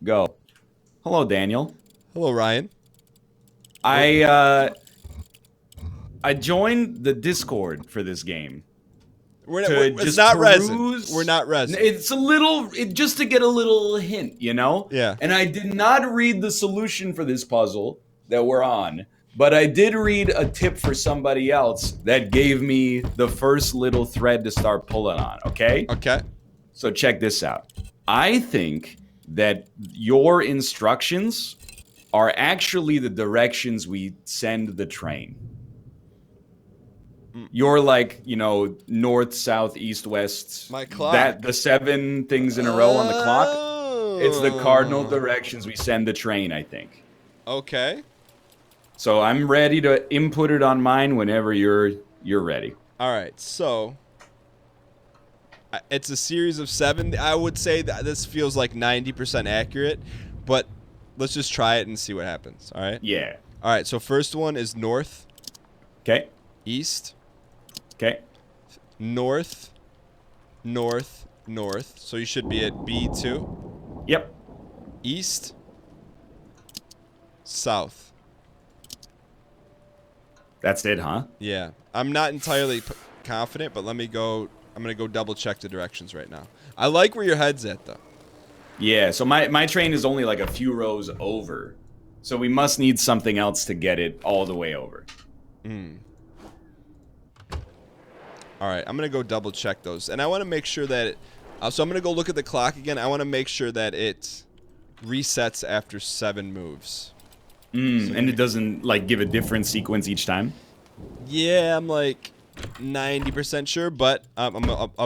Go. Hello, Daniel. Hello, Ryan. I I joined the Discord for this game to It's just not resin. peruse. We're not resin. It's a little, just to get a little hint, Yeah. And I did not read the solution for this puzzle that we're on, but I did read a tip for somebody else that gave me the first little thread to start pulling on. Okay. Okay. So check this out. I think that your instructions are actually the directions we send the train. You're like, north, south, east, west. My clock. That the 7 things in a row on the clock. It's the cardinal Oh. directions we send the train, I think. Okay. So I'm ready to input it on mine whenever you're ready. All right. So it's a series of 7. I would say that this feels like 90% accurate, but let's just try it and see what happens. All right. Yeah. All right. So first one is north, Okay. east, Okay. north, north, north. So you should be at B2. Yep. East, south. That's it, huh? Yeah. I'm not entirely confident, but let me go. I'm going to go double check the directions right now. I like where your head's at, though. Yeah, so my train is only like a few rows over. So we must need something else to get it all the way over. All right. I'm going to go double check those. And I want to make sure that so I'm going to go look at the clock again. I want to make sure that it resets after 7 moves. And it doesn't like give a different sequence each time? Yeah, I'm like 90% sure, but I'll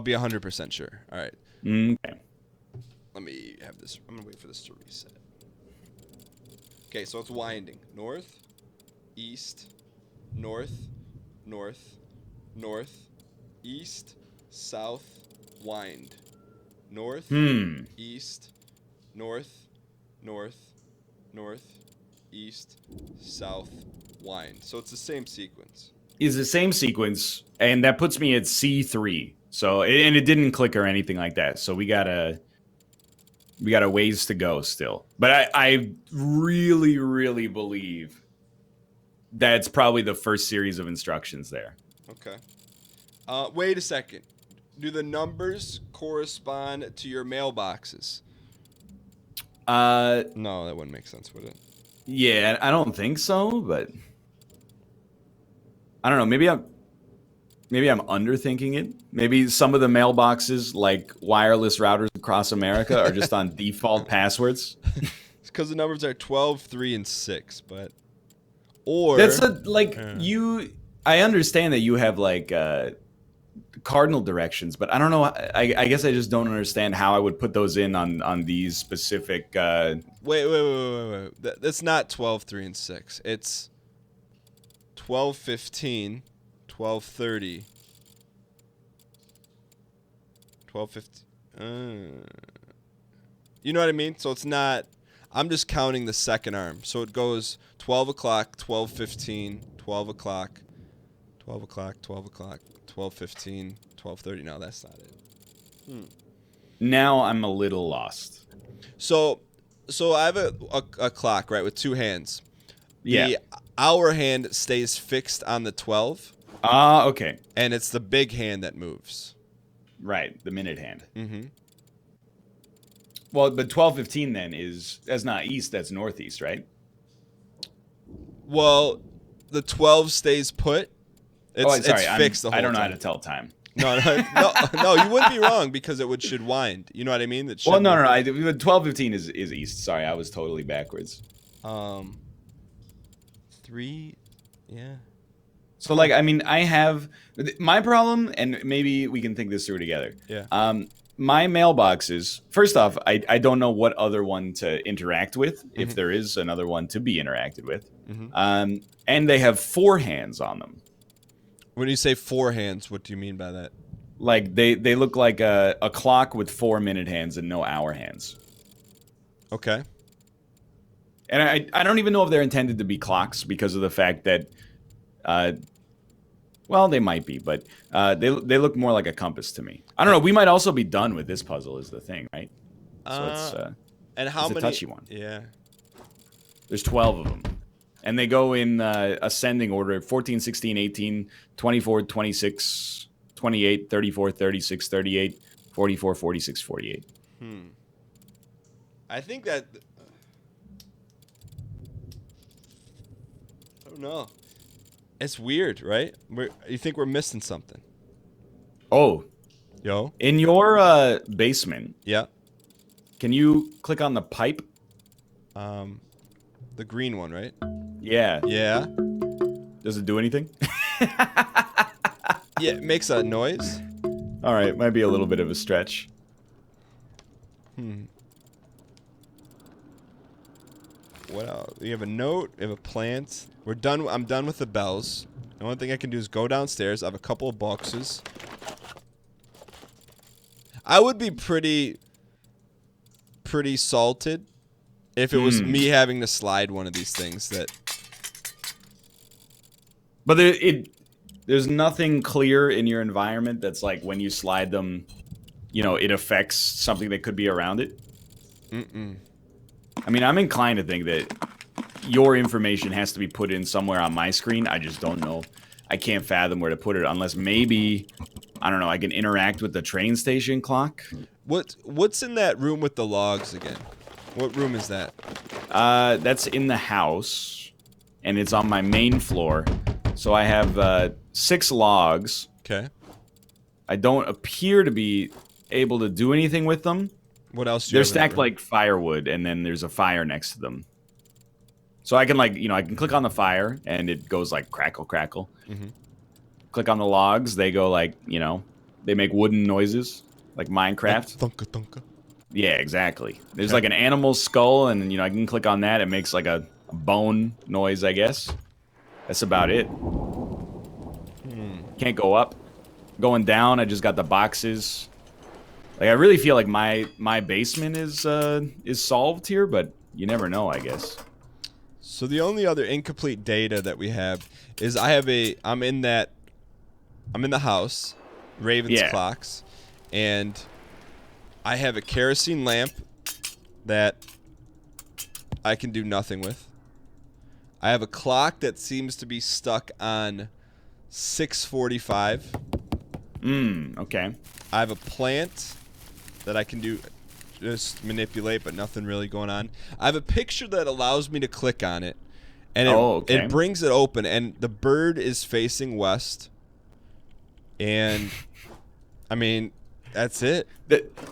be 100% sure. All right. Okay. Let me have this. I'm going to wait for this to reset. Okay, so it's winding. North, east, north, north, north, east, south, wind. North, east, north, north, north, east, south, wind. So it's the same sequence. Is the same sequence, and that puts me at C3. So, and it didn't click or anything like that. So we got a ways to go still. But I really, really believe that's probably the first series of instructions there. Okay. Wait a second. Do the numbers correspond to your mailboxes? No, that wouldn't make sense, would it? Yeah, I don't think so, but I don't know. Maybe I'm underthinking it. Maybe some of the mailboxes, like wireless routers across America, are just on default passwords. It's because the numbers are 12, 3, and 6, but or That's I understand that you have like cardinal directions, but I don't know. I guess I just don't understand how I would put those in on these specific. Wait. That's not 12, 3, and 6. It's 12, 15, 12, 30, 12, 15. You know what I mean? So it's not. I'm just counting the second arm. So it goes 12 o'clock, 12, 15, 12 o'clock, 12 o'clock, 12 o'clock, 12, 15, 12, 30. No, that's not it. Now I'm a little lost. So I have a clock, right, with 2 hands. Yeah. The hour hand stays fixed on the 12. Okay. And it's the big hand that moves. Right, the minute hand. Mm-hmm. Well, but 12:15 then that's not east, that's northeast, right? Well, the 12 stays put. It's fixed the whole time. I don't know how to tell time. No, you wouldn't be wrong because it should wind. You know what I mean? No. 12:15 is east. Sorry, I was totally backwards. 3, yeah. So, like, I mean, I have my problem, and maybe we can think this through together. Yeah. My mailboxes. First off, I don't know what other one to interact with, if there is another one to be interacted with. And they have 4 hands on them. When you say 4 hands, what do you mean by that? Like they look like a clock with 4 minute hands and no hour hands. Okay. And I don't even know if they're intended to be clocks because of the fact that, well, they might be, but they look more like a compass to me. I don't know. We might also be done with this puzzle is the thing, right? So And how It's a many? touchy one. Yeah. There's 12 of them. And they go in ascending order: 14, 16, 18, 24, 26, 28, 34, 36, 38, 44, 46, 48. I think that. I don't know. It's weird, right? You think we're missing something? Oh, Yo. in your basement, Yeah. can you click on the pipe? The green one, right? Yeah. Yeah. Does it do anything? Yeah, it makes a noise. All right, might be a little bit of a stretch. What else? We have a note. We have a plant. We're done. I'm done with the bells. The only thing I can do is go downstairs. I have a couple of boxes. I would be pretty salted if it was me having to slide one of these things. But there's nothing clear in your environment that's like when you slide them, it affects something that could be around it. I mean, I'm inclined to think that your information has to be put in somewhere on my screen. I just don't know. I can't fathom where to put it unless maybe, I don't know, I can interact with the train station clock. What's in that room with the logs again? What room is that? That's in the house, and it's on my main floor. So I have 6 logs. Okay. I don't appear to be able to do anything with them. What else do you They're have in that stacked room? like firewood, and then there's a fire next to them. So I can I can click on the fire, and it goes like crackle, crackle. Click on the logs, they go like, they make wooden noises, like Minecraft. Thunka thunka. Yeah, exactly. There's like an animal skull, and I can click on that. It makes like a bone noise, I guess. That's about it. Can't go up. Going down, I just got the boxes. Like I really feel like my basement is solved here, but you never know, I guess. So the only other incomplete data that we have is I'm in the house, Raven's clocks, and I have a kerosene lamp that I can do nothing with. I have a clock that seems to be stuck on 6:45. Okay. I have a plant that I can just manipulate, but nothing really going on. I have a picture that allows me to click on it, and it brings it open, and the bird is facing west. And I mean, that's it.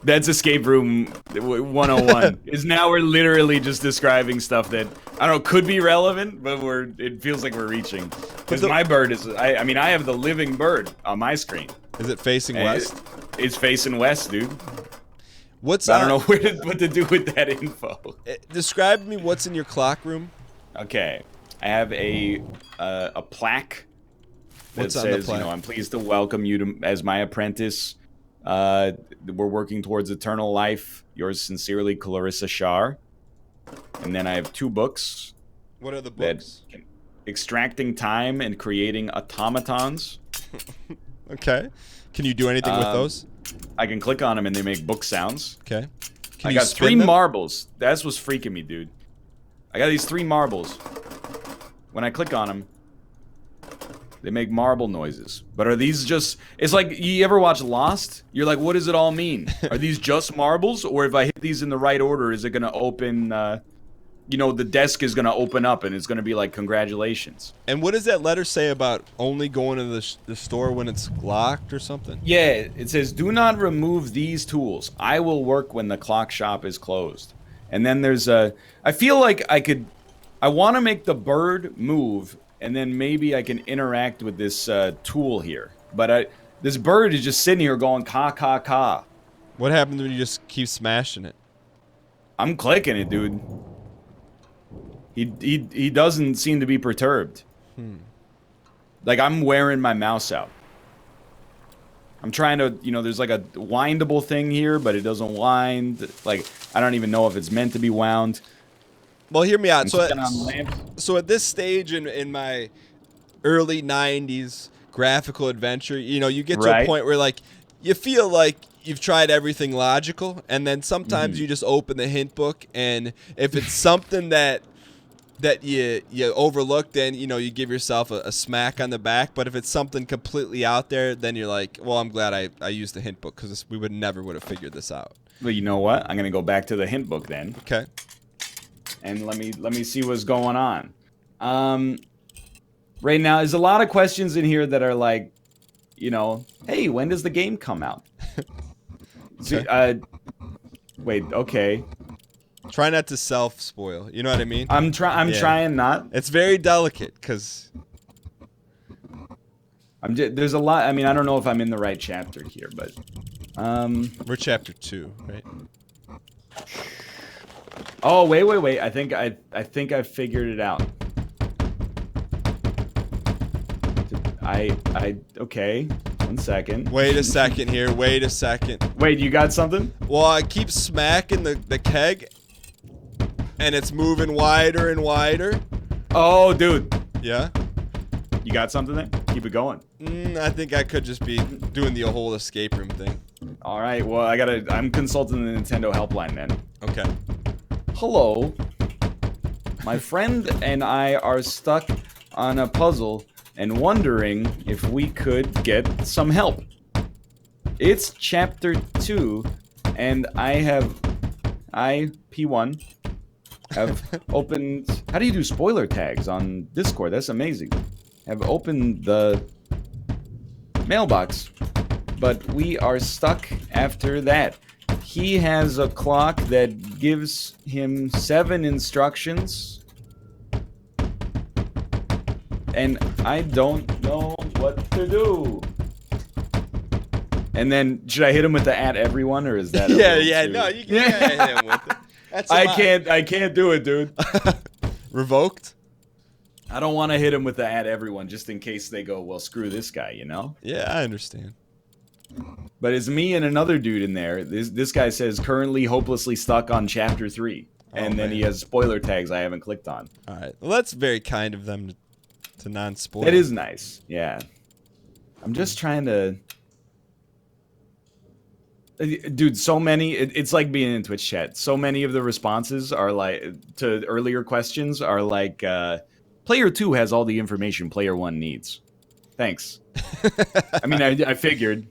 That's Escape Room 101. Is now we're literally just describing stuff that I don't know could be relevant, but it feels like we're reaching. Because my bird is I have the living bird on my screen. Is it facing west? It's facing west, dude. I don't know what to do with that info. Describe to me what's in your clock room. Okay, I have a plaque that What's on the says, plaque? I'm pleased to welcome you as my apprentice. We're working towards eternal life. Yours sincerely, Clarissa Shar. And then I have 2 books. What are the books? Extracting Time and Creating Automatons. Okay. Can you do anything with those? I can click on them and they make book sounds. Okay. I got 3 marbles. That's what's freaking me, dude. I got these 3 marbles. When I click on them, they make marble noises. But are these just... It's like, you ever watch Lost? You're like, what does it all mean? Are these just marbles? Or if I hit these in the right order, is it going to open... the desk is going to open up and it's going to be like, congratulations. And what does that letter say about only going to the store when it's locked or something? Yeah, it says, do not remove these tools. I will work when the clock shop is closed. And then there's I feel like I want to make the bird move, and then maybe I can interact with this tool here. But this bird is just sitting here going, ka, ka, ka. What happens when you just keep smashing it? I'm clicking it, dude. He doesn't seem to be perturbed. Like, I'm wearing my mouse out. I'm trying to, there's like a windable thing here, but it doesn't wind. Like, I don't even know if it's meant to be wound. Well, hear me out. I'm So at this stage in my early 90s graphical adventure, you get to a point where, like, you feel like you've tried everything logical, and then sometimes you just open the hint book, and if it's something that you overlooked, then you give yourself a smack on the back. But if it's something completely out there, then you're like, well, I'm glad I used the hint book, because we would have figured this out. Well, you know what? I'm gonna go back to the hint book then, Okay. and let me see what's going on. Right now, there's a lot of questions in here that are like, hey, when does the game come out? Wait, okay. Try not to self-spoil. You know what I mean? I'm trying not. It's very delicate, because There's a lot. I mean, I don't know if I'm in the right chapter here, but we're chapter 2, right? Oh, wait. I think I figured it out. Okay. 1 second. Wait a second here. Wait a second. Wait, you got something? Well, I keep smacking the keg, and it's moving wider and wider. Oh, dude. Yeah? You got something there? Keep it going. I think I could just be doing the whole escape room thing. All right. Well, I'm consulting the Nintendo helpline then. Okay. Hello. My friend and I are stuck on a puzzle and wondering if we could get some help. It's chapter 2, and I, P1, have opened... How do you do spoiler tags on Discord? That's amazing. Have opened the mailbox, but we are stuck after that. He has a clock that gives him 7 instructions, and I don't know what to do. And then, should I hit him with the @everyone, or is that? No, you can't hit him with it. That's I can't do it, dude. Revoked? I don't want to hit him with the @everyone just in case they go, well, screw this guy, Yeah, I understand. But it's me and another dude in there. This guy says currently hopelessly stuck on chapter 3, and then he has spoiler tags I haven't clicked on. All right. Well, that's very kind of them to non-spoil. It is nice, yeah. I'm just trying to... Dude, so many... It's like being in Twitch chat. So many of the responses are like... to earlier questions are like... Player 2 has all the information Player 1 needs. Thanks. I mean, I figured.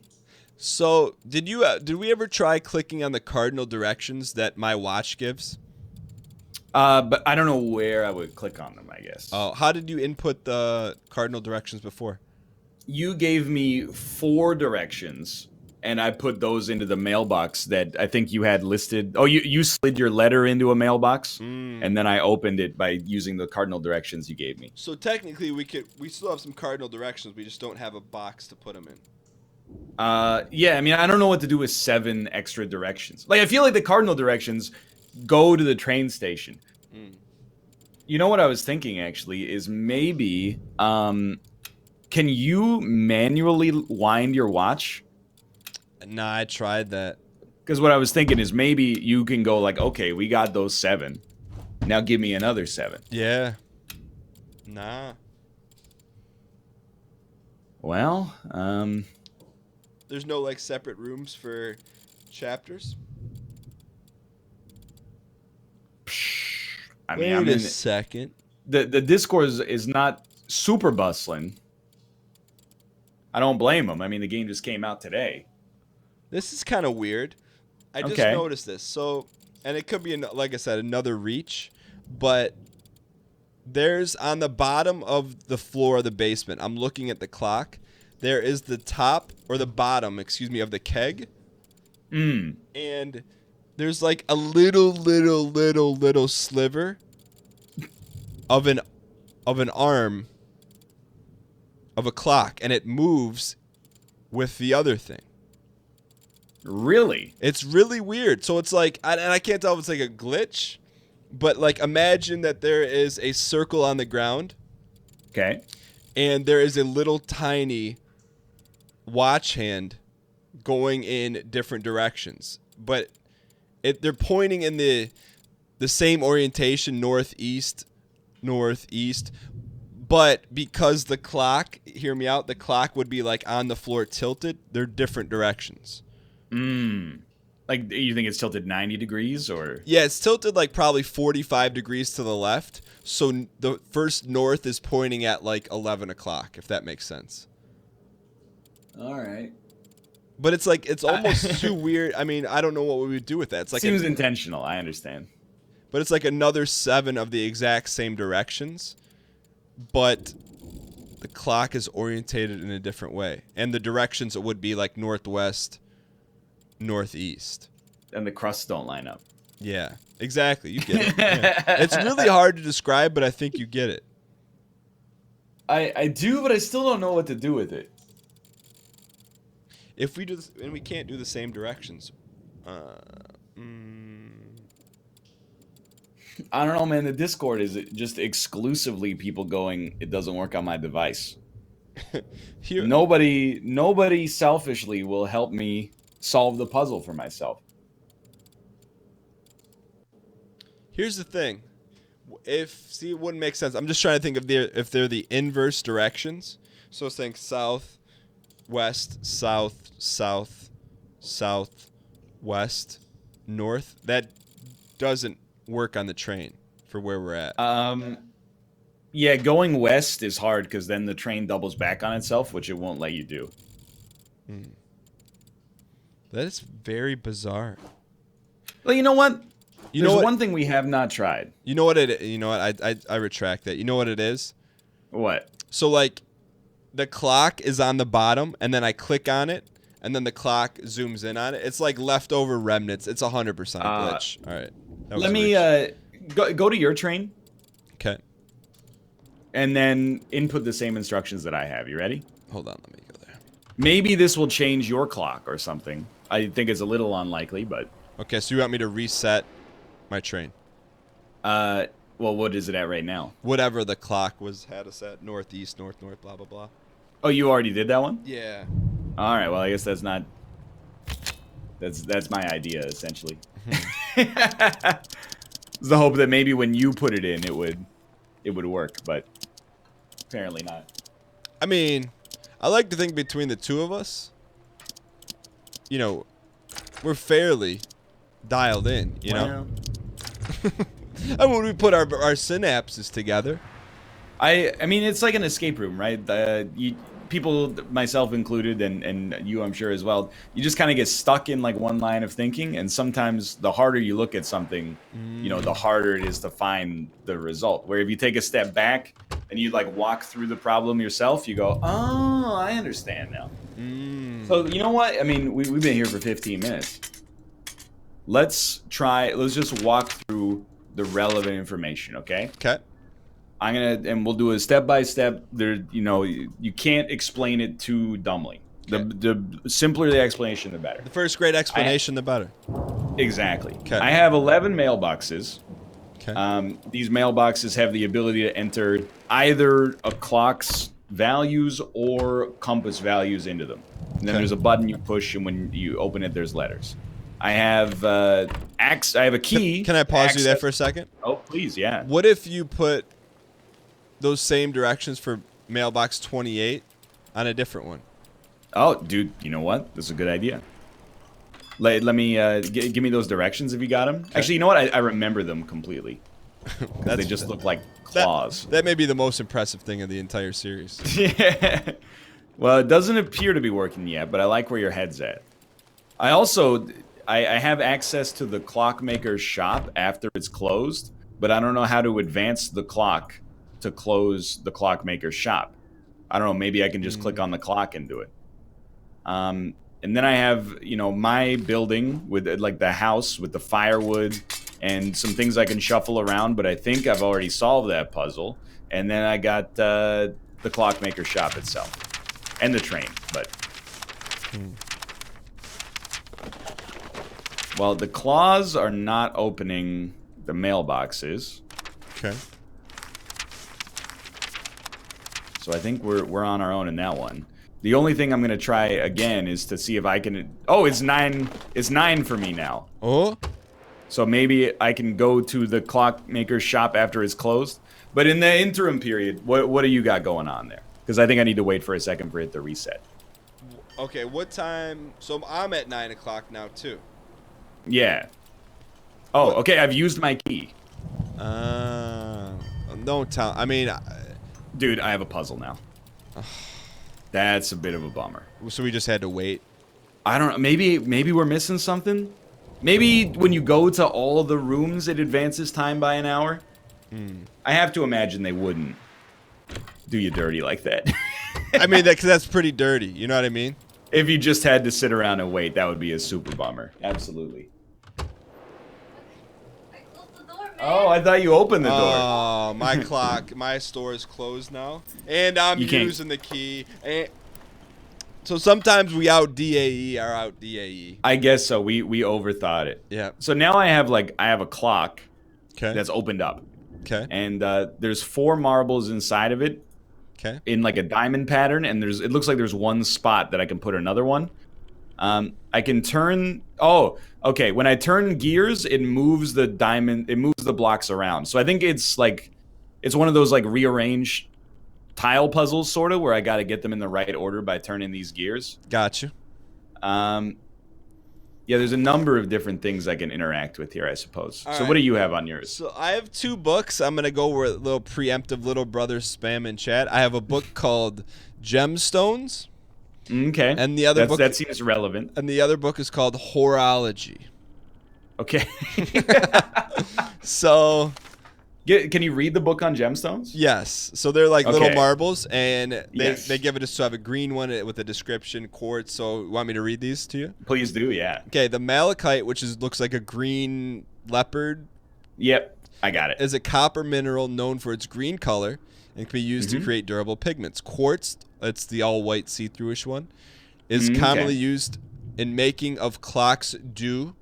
So, did we ever try clicking on the cardinal directions that my watch gives? But I don't know where I would click on them, I guess. Oh, how did you input the cardinal directions before? You gave me 4 directions, and I put those into the mailbox that I think you had listed. Oh, you slid your letter into a mailbox, and then I opened it by using the cardinal directions you gave me. So technically, we still have some cardinal directions. We just don't have a box to put them in. Yeah, I mean, I don't know what to do with 7 extra directions. Like, I feel like the cardinal directions go to the train station. You know what I was thinking, actually, is maybe, can you manually wind your watch? Nah, I tried that. Because what I was thinking is maybe you can go like, okay, we got those 7. Now give me another 7. Yeah. Nah. Well, There's no, like, separate rooms for chapters? I mean, Wait a second. The Discord is not super bustling. I don't blame them. I mean, the game just came out today. This is kind of weird. I just noticed this. So, and it could be, like I said, another reach, but there's on the bottom of the floor of the basement, I'm looking at the clock, there is the top, or the bottom, excuse me, of the keg. And there's like a little sliver of an arm of a clock, and it moves with the other thing. Really? It's really weird. So it's like, and I can't tell if it's like a glitch, but like imagine that there is a circle on the ground. Okay. And there is a little tiny watch hand going in different directions, but they're pointing in the same orientation, northeast, but because the clock, hear me out, the clock would be like on the floor tilted, they're different directions. Like, you think it's tilted 90 degrees or? Yeah, it's tilted like probably 45 degrees to the left. So the first north is pointing at like 11 o'clock, if that makes sense. All right. But it's like, it's almost too weird. I mean, I don't know what we would do with that. It's like Seems intentional. I understand. but it's like another 7 of the exact same directions. But the clock is orientated in a different way. And the directions it would be like northwest, northeast. And the crusts don't line up. Yeah, exactly. You get it. Yeah. It's really hard to describe, but I think you get it. I do, but I still don't know what to do with it. If we do this, and we can't do the same directions. I don't know, man. The Discord is just exclusively people going, it doesn't work on my device. Here, Nobody selfishly will help me solve the puzzle for myself. here's the thing. See, it wouldn't make sense. I'm just trying to think of if they're the inverse directions. So it's saying south, west, south, south, south, west, north. That doesn't work on the train for where we're at. Yeah, going west is hard because then the train doubles back on itself, which it won't let you do. That is very bizarre. Well, you know what? You There's know what? one thing we have not tried. You know what it? You know what? I retract that. You know what it is? What? So like, the clock is on the bottom, and then I click on it, and then the clock zooms in on it. It's like leftover remnants. It's 100% glitch. All right. Let me go to your train Okay. and then input the same instructions that I have. You ready? Hold on. Let me go there. Maybe this will change your clock or something. I think it's a little unlikely, but Okay. So you want me to reset my train? well, what is it at right now? Whatever the clock had us at, northeast, north, blah blah blah. Oh, you already did that one? Yeah. All right. Well, I guess that's not. That's my idea essentially. It's the hope that maybe when you put it in, it would work, but apparently not. I mean, I like to think between the two of us, you know, we're fairly dialed in. You know. And when we put our synapses together. I mean, it's like an escape room, right? People, myself included, and you, I'm sure as well, you just kind of get stuck in like one line of thinking, and sometimes the harder you look at something, you know, the harder it is to find the result. Where if you take a step back and you like walk through the problem yourself, you go, oh, I understand now. So you know what? I mean, we've been here for 15 minutes. Let's just walk through the relevant information, okay? Okay. And we'll do a step by step. There, you know, you can't explain it too dumbly. Okay. The simpler the explanation, the better. The first great explanation, the better. Exactly. Okay. I have 11 mailboxes. Okay. These mailboxes have the ability to enter either a clock's values or compass values into them. And then Okay. there's a button you push, and when you open it, there's letters. I have I have a key. Can I pause you there access- for a second? Oh, please, yeah. What if you put those same directions for mailbox 28 on a different one? Oh, dude, you know what? This is a good idea. Let me give me those directions if you got them. Actually, you know what? I remember them completely. They just look like claws. That may be the most impressive thing of the entire series. Yeah. Well, it doesn't appear to be working yet, but I like where your head's at. I also I have access to the clockmaker's shop after it's closed, but I don't know how to advance the clock to close the clockmaker's shop. I don't know. Maybe I can just click on the clock and do it. And then I have, you know, my building with like the house with the firewood and some things I can shuffle around, but I think I've already solved that puzzle. And then I got the clockmaker shop itself and the train, but well, the claws are not opening the mailboxes. Okay. So I think we're on our own in that one. The only thing I'm gonna try again is to see if I can. Oh, it's 9. It's 9 for me now. Oh. So maybe I can go to the clockmaker's shop after it's closed. But in the interim period, what do you got going on there? Because I think I need to wait for a second for it to reset. Okay, what time? So I'm at 9 o'clock now too. Yeah. Oh, What? okay. I've used my key. Don't tell. I mean, Dude, I have a puzzle now. That's a bit of a bummer. so we just had to wait. I don't know. Maybe we're missing something. Maybe when you go to all of the rooms, it advances time by an hour. I have to imagine they wouldn't do you dirty like that. I mean, that's pretty dirty. You know what I mean? If you just had to sit around and wait, that would be a super bummer. Absolutely. I closed the door, man. Oh, I thought you opened the door. Oh, my store is closed now, and I'm You can't- using the key. And so sometimes we out DAE or out DAE. I guess so. We overthought it. Yeah. So now I have a clock Okay. that's opened up, Okay. and there's 4 marbles inside of it Okay. in like a diamond pattern, and it looks like there's one spot that I can put another one. I can turn. Oh, okay. When I turn gears, it moves the diamond. It moves the blocks around. So I think it's one of those like rearranged tile puzzles, sort of, where I got to get them in the right order by turning these gears. Gotcha. Yeah, there's a number of different things I can interact with here, I suppose. All So right. what do you have on yours? So I have 2 books. I'm gonna go with a little preemptive little brother spam in chat. I have a book called Gemstones, Okay. and the other book that seems relevant. and the other book is called Horology. Okay. So Can you read the book on gemstones? yes, so they're like little Okay. marbles, and Yes. they give it us to have a green one with a description, quartz. So you want me to read these to you? Please do. Yeah. Okay, the malachite, which looks like a green leopard, Yep. I got it. is a copper mineral known for its green color and can be used to create durable pigments. Quartz, it's the all-white see-throughish one, is commonly used in making of clocks due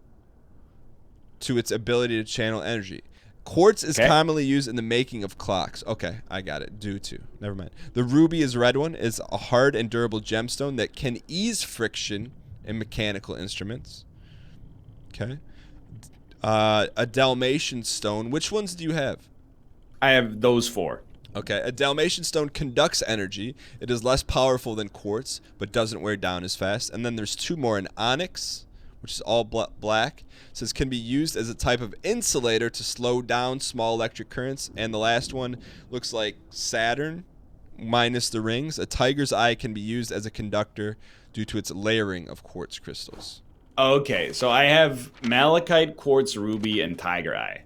to its ability to channel energy. Quartz is Okay. commonly used in the making of clocks. Okay, I got it. Due to. Never mind. The ruby is red one, is a hard and durable gemstone that can ease friction in mechanical instruments. Okay. A Dalmatian stone. Which ones do you have? I have those 4. Okay, a Dalmatian stone conducts energy. It is less powerful than quartz, but doesn't wear down as fast. And then there's 2 more. An onyx, which is all black, says can be used as a type of insulator to slow down small electric currents. And the last one looks like Saturn, minus the rings. A tiger's eye can be used as a conductor due to its layering of quartz crystals. Okay, so I have malachite, quartz, ruby, and tiger eye.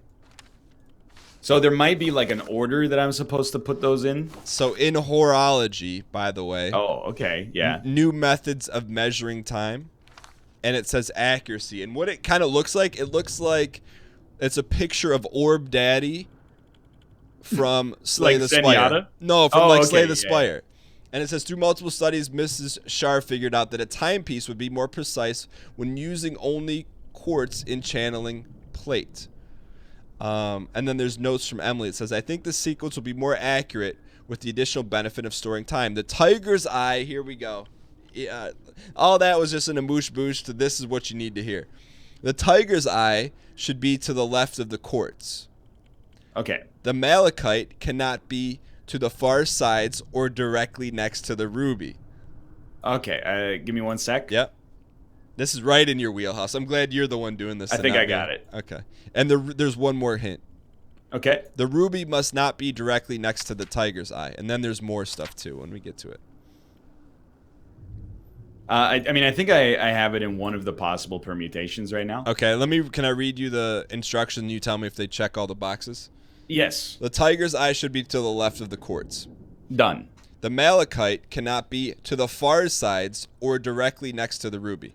So there might be like an order that I'm supposed to put those in. So in horology, by the way, Oh, okay, yeah. new methods of measuring time, and it says accuracy. And what it kind of looks like, it's a picture of Orb Daddy from Slay Like the Spire. Zenyatta? No, from Oh, like okay, Slay the yeah. Spire. And it says through multiple studies, Mrs. Shar figured out that a timepiece would be more precise when using only quartz in channeling plate. And then there's notes from Emily. It says, I think the sequence will be more accurate with the additional benefit of storing time. The tiger's eye, here we go. Yeah, all that was just an ambush boosh to this is what you need to hear. The tiger's eye should be to the left of the quartz. Okay. The malachite cannot be to the far sides or directly next to the ruby. Okay, give me 1 sec. Yep. This is right in your wheelhouse. I'm glad you're the one doing this. I and think not I got me. it. Okay. And there's one more hint. Okay. The ruby must not be directly next to the tiger's eye. And then there's more stuff too when we get to it. I mean, I think I have it in one of the possible permutations right now. Okay, can I read you the instruction and you tell me if they check all the boxes? Yes. The tiger's eye should be to the left of the quartz. Done. The malachite cannot be to the far sides or directly next to the ruby.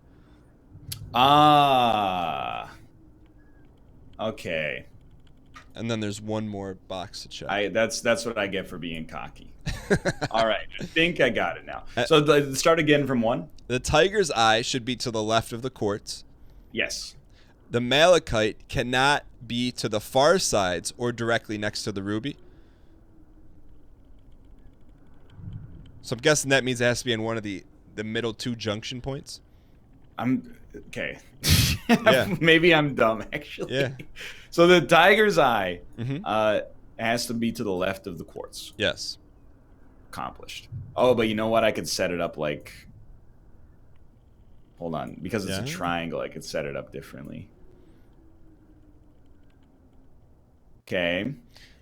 Ah. Okay. And then there's one more box to check. That's what I get for being cocky. All right. I think I got it now. So start again from 1. The tiger's eye should be to the left of the quartz. Yes. The malachite cannot be to the far sides or directly next to the ruby. So I'm guessing that means it has to be in one of the middle 2 junction points. I'm okay. Yeah. Maybe I'm dumb actually. Yeah. So the tiger's eye Mm-hmm. has to be to the left of the quartz. Yes. Accomplished. Oh, but you know what? I could set it up like Hold on, because it's a Yeah. triangle, I could set it up differently. Okay.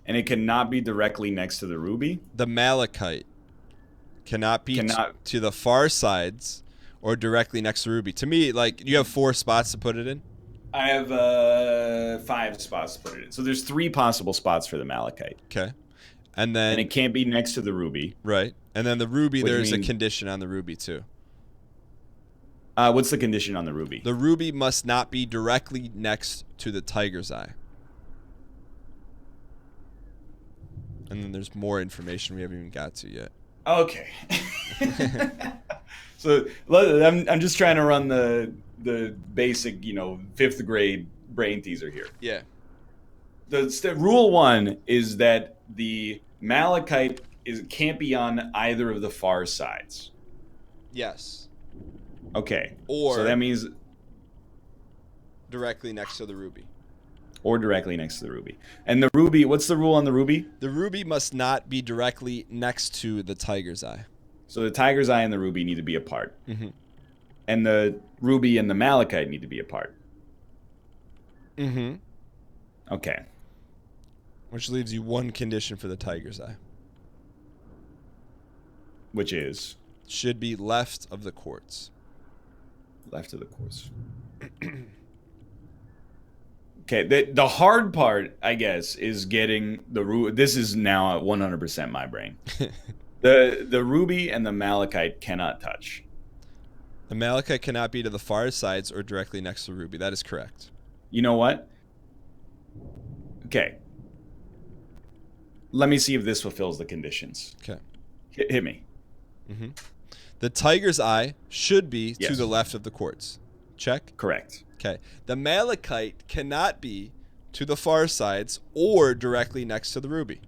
And it cannot be directly next to the ruby. The malachite cannot be Cannot. to the far sides or directly next to ruby. To me, like, you have 4 spots to put it in. I have 5 spots to put it in. So there's 3 possible spots for the malachite. Okay. And then And it can't be next to the ruby. right. And then the ruby, What do you there's a mean? condition on the ruby too. What's the condition on the ruby? The ruby must not be directly next to the tiger's eye. And then there's more information we haven't even got to yet. Okay. So I'm just trying to run the basic, 5th grade brain teaser here. Yeah. Rule 1 is that the malachite can't be on either of the far sides. Yes. Okay. Or so that means directly next to the ruby. or directly next to the ruby. And the ruby, what's the rule on the ruby? The ruby must not be directly next to the tiger's eye. So the tiger's eye and the ruby need to be apart. Mm-hmm. And the ruby and the malachite need to be apart. Mm-hmm. Okay. Which leaves you one condition for the tiger's eye. Which is Should be left of the quartz. left of the quartz. Okay, the hard part, I guess, is getting the ruby. This is now at 100% my brain. The ruby and the malachite cannot touch. The malachite cannot be to the far sides or directly next to the ruby. That is correct. You know what? Okay. Let me see if this fulfills the conditions. Okay. Hit me. Mm-hmm. The tiger's eye should be to Yes. the left of the quartz. Check. Correct. Okay. The malachite cannot be to the far sides or directly next to the ruby.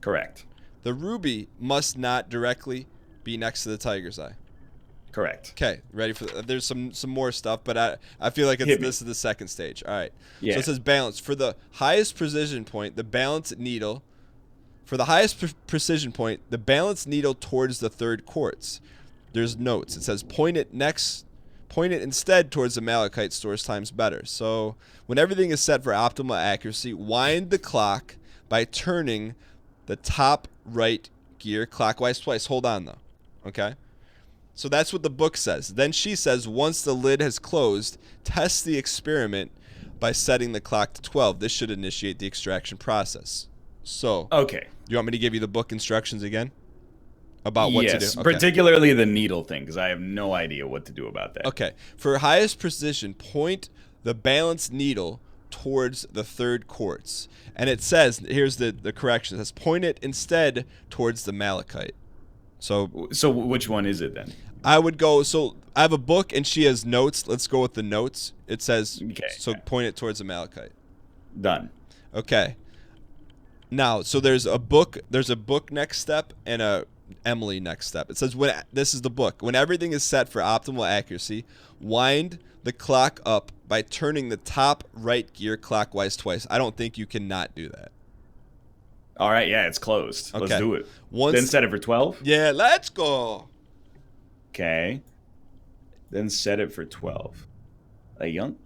Correct. The ruby must not directly be next to the tiger's eye. Correct. Okay, ready for there's some more stuff, but I feel like Hit me. this is the second stage. All right. Yeah. So it says balance. For the highest precision point, the balance needle the balance needle towards the third quartz. There's notes. It says point it instead towards the malachite stores times better. So when everything is set for optimal accuracy, wind the clock by turning the top right gear clockwise twice. Hold on though. Okay? So that's what the book says. Then she says once the lid has closed, test the experiment by setting the clock to 12. This should initiate the extraction process. So, Okay. you want me to give you the book instructions again? About what to do? Okay. Particularly the needle thing, because I have no idea what to do about that. Okay. For highest precision, point the balance needle towards the third quartz. And it says, here's the correction. It says point it instead towards the malachite. So which one is it then? I would go, so I have a book and she has notes. Let's go with the notes. It says, Okay. so point it towards the malachite. Done. Okay. Now, so there's a book next step and a Emily next step. It says this is the book. When everything is set for optimal accuracy, wind the clock up by turning the top right gear clockwise twice. I don't think you can not do that. All right. Yeah, it's closed. Let's Okay. do it. Once Then set it for 12. Yeah, let's go. Okay. Then set it for 12. Yunk.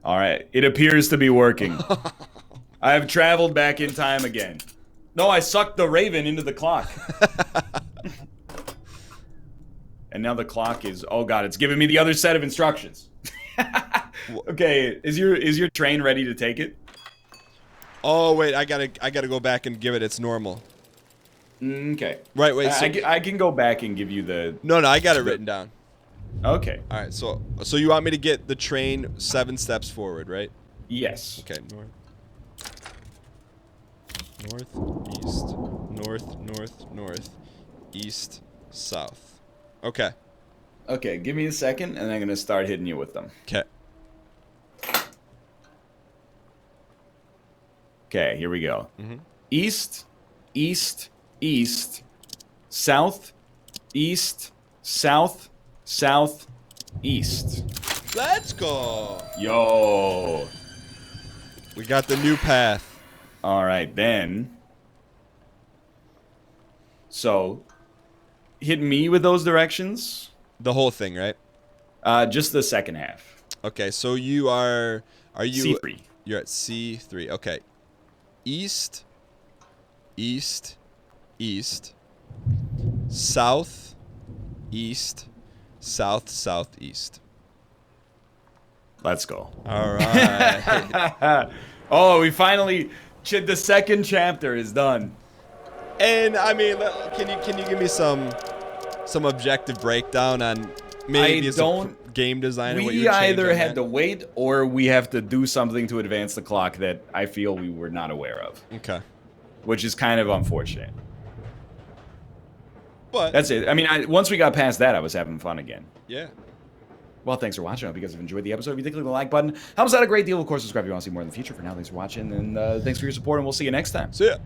All right. It appears to be working. I have traveled back in time again. No, I sucked the raven into the clock. And now the clock is, oh god, it's giving me the other set of instructions. Okay, is your train ready to take it? Oh wait, I gotta go back and give it its normal. Okay. Right, wait. So, I can go back and give you the. no, I got it written down. Okay. All right, so you want me to get the train 7 steps forward, right? Yes. Okay, north, east, south. Okay. Okay, give me a second, and I'm gonna start hitting you with them. Okay. Okay, here we go. Mhm. East, south, east, south, east. Let's go. Yo. We got the new path. All right, then. So, hit me with those directions. The whole thing, right? Just the second half. Okay, so you are you C3. You're at C3. Okay. East, east, east, south, east, south, southeast. Let's go. All right. Oh, we finally. The second chapter is done. And I mean, can you give me some objective breakdown on maybe as a game designer what We you either had to wait or we have to do something to advance the clock that I feel we were not aware of. Okay. Which is kind of unfortunate. But that's it. I mean, once we got past that, I was having fun again. Yeah. Well, thanks for watching. I hope you guys have enjoyed the episode. If you did, click the like button. Helps out a great deal. Of course, subscribe if you want to see more in the future. For now, thanks for watching, and thanks for your support, and we'll see you next time. See ya.